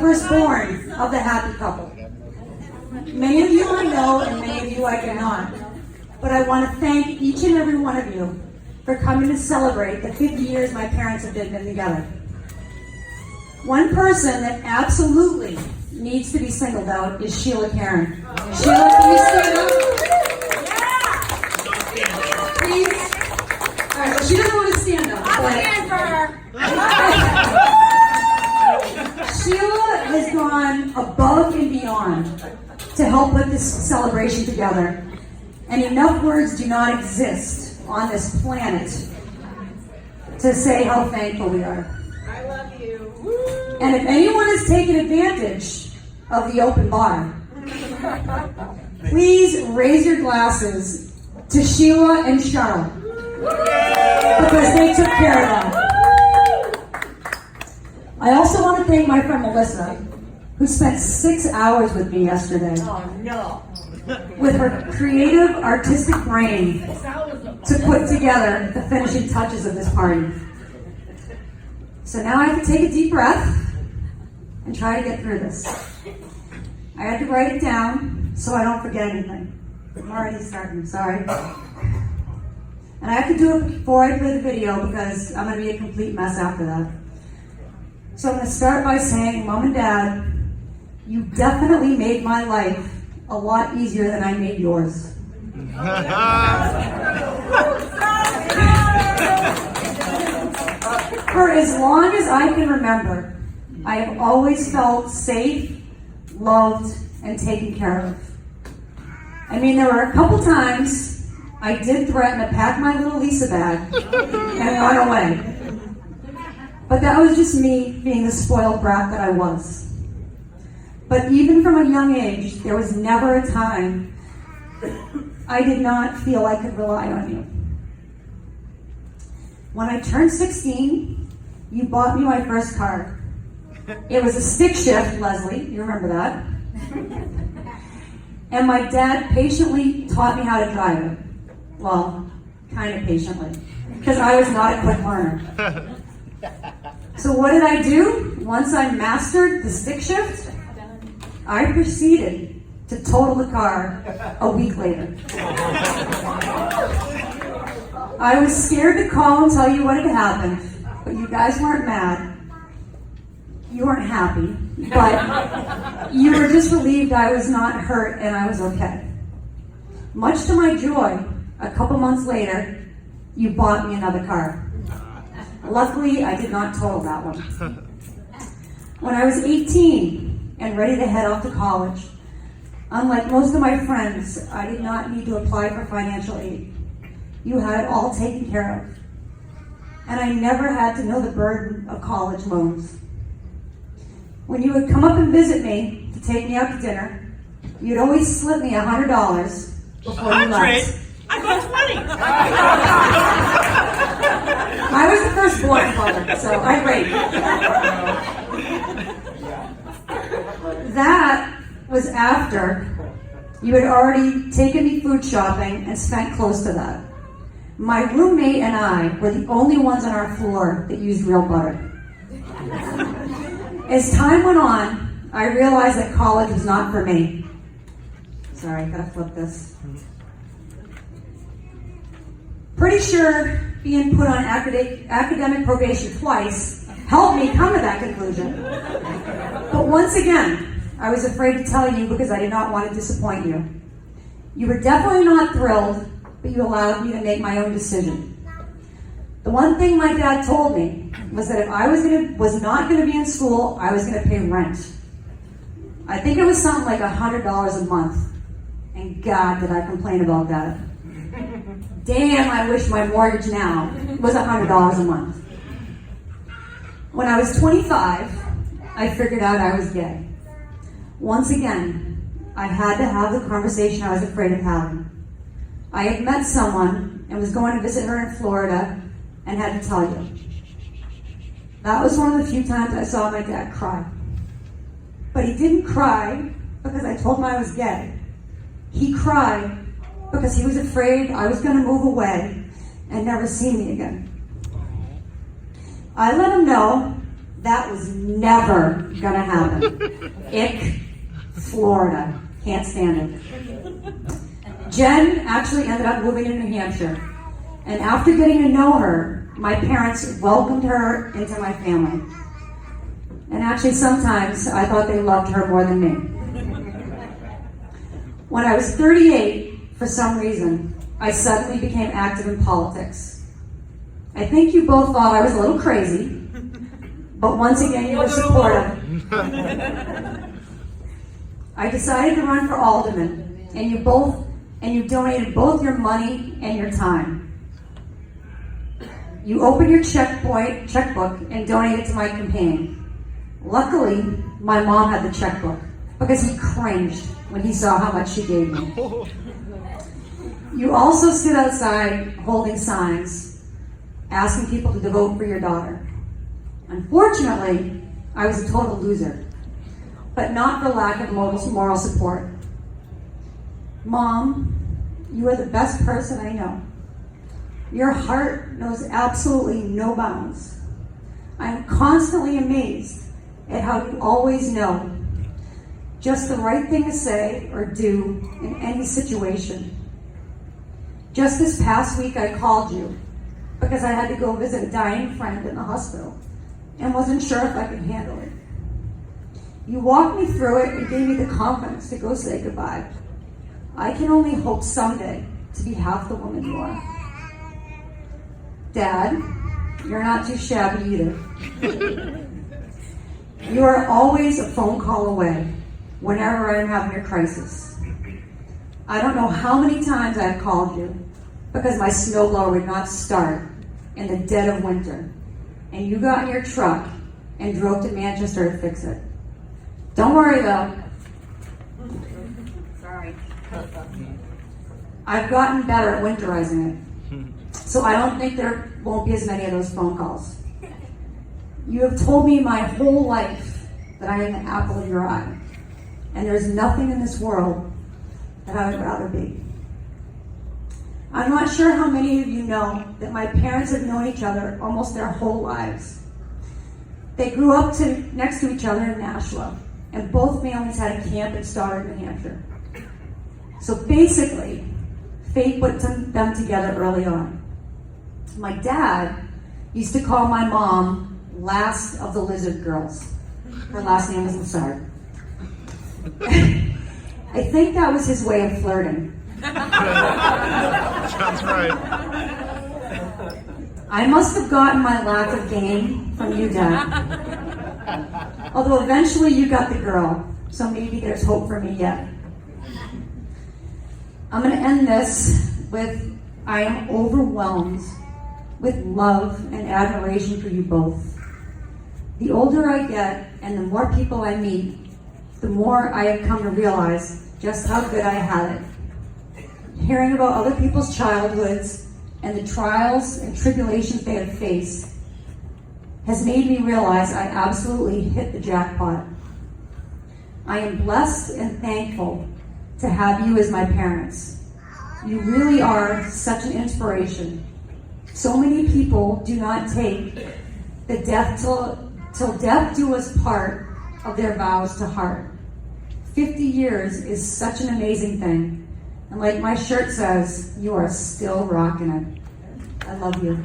firstborn of the happy couple. Many of you I know, and many of you I cannot. But I want to thank each and every one of you for coming to celebrate the 50 years my parents have been together. One person that absolutely needs to be singled out is Sheila Karen. Sheila, can you stand up? Please. All right, well, she doesn't want to stand up. Sheila has gone above and beyond to help put this celebration together. And enough words do not exist on this planet to say how thankful we are. I love you. And if anyone has taken advantage of the open bar, please raise your glasses to Sheila and Cheryl, because they took care of that. I also want to thank my friend Melissa, who spent 6 hours with me yesterday. Oh, no. With her creative, artistic brain to put together the finishing touches of this party. So now I have to take a deep breath and try to get through this. I had to write it down so I don't forget anything. I'm already starting, sorry. And I have to do it before I play the video because I'm going to be a complete mess after that. So I'm going to start by saying, Mom and Dad, you definitely made my life a lot easier than I made yours. For as long as I can remember, I have always felt safe, loved, and taken care of. I mean, there were a couple times I did threaten to pack my little Lisa bag and run away. But that was just me being the spoiled brat that I was. But even from a young age, there was never a time I did not feel I could rely on you. When I turned 16, you bought me my first car. It was a stick shift, Leslie, you remember that? And my dad patiently taught me how to drive it. Well, kind of patiently, because I was not a quick learner. So what did I do? Once I mastered the stick shift, I proceeded to total the car a week later. I was scared to call and tell you what had happened, but you guys weren't mad. You weren't happy, but you were just relieved I was not hurt and I was okay. Much to my joy, a couple months later, you bought me another car. Luckily, I did not total that one. When I was 18 and ready to head off to college, unlike most of my friends, I did not need to apply for financial aid. You had it all taken care of. And I never had to know the burden of college loans. When you would come up and visit me to take me out to dinner, you'd always slip me $100 before you left. I got 20. I was the firstborn father, so I rate. That was after you had already taken me food shopping and spent close to that. My roommate and I were the only ones on our floor that used real butter. As time went on, I realized that college was not for me. Sorry, I gotta flip this. Pretty sure being put on academic probation twice helped me come to that conclusion. But once again, I was afraid to tell you because I did not want to disappoint you. You were definitely not thrilled, but you allowed me to make my own decision. The one thing my dad told me was that if I was not going to be in school, I was going to pay rent. I think it was something like $100 a month. And God, did I complain about that. Damn, I wish my mortgage now was $100 a month. When I was 25, I figured out I was gay. Once again, I had to have the conversation I was afraid of having. I had met someone and was going to visit her in Florida and had to tell you. That was one of the few times I saw my dad cry. But he didn't cry because I told him I was gay. He cried because he was afraid I was going to move away and never see me again. I let him know That was never gonna happen. Ick, Florida. Can't stand it. Jen actually ended up moving to New Hampshire. And after getting to know her, my parents welcomed her into my family. And actually sometimes I thought they loved her more than me. When I was 38, for some reason, I suddenly became active in politics. I think you both thought I was a little crazy, but once again you were supportive. I decided to run for alderman, and you donated both your money and your time. You opened your checkbook and donated to my campaign. Luckily, my mom had the checkbook because he cringed when he saw how much she gave me. You also stood outside holding signs, asking people to vote for your daughter. Unfortunately, I was a total loser, but not for lack of moral support. Mom, you are the best person I know. Your heart knows absolutely no bounds. I am constantly amazed at how you always know just the right thing to say or do in any situation. Just this past week, I called you because I had to go visit a dying friend in the hospital and wasn't sure if I could handle it. You walked me through it and gave me the confidence to go say goodbye. I can only hope someday to be half the woman you are. Dad, you're not too shabby either. You are always a phone call away whenever I'm having a crisis. I don't know how many times I've called you because my snowblower would not start in the dead of winter, and you got in your truck and drove to Manchester to fix it. Don't worry though. Sorry. I've gotten better at winterizing it, so I don't think there won't be as many of those phone calls. You have told me my whole life that I am the apple of your eye, and there's nothing in this world that I would rather be. I'm not sure how many of you know that my parents have known each other almost their whole lives. They grew up next to each other in Nashua, and both families had a camp in Stoddard, New Hampshire. So basically, fate put them together early on. My dad used to call my mom last of the lizard girls. Her last name was Lizard. I think that was his way of flirting. Sounds right. I must have gotten my lack of game from you, Dad. Although eventually you got the girl, so maybe there's hope for me yet. I'm going to end this with, I am overwhelmed with love and admiration for you both. The older I get and the more people I meet, the more I have come to realize just how good I had it. Hearing about other people's childhoods and the trials and tribulations they have faced has made me realize I absolutely hit the jackpot. I am blessed and thankful to have you as my parents. You really are such an inspiration. So many people do not take the death till death do us part of their vows to heart. 50 years is such an amazing thing. And like my shirt says, you are still rocking it. I love you.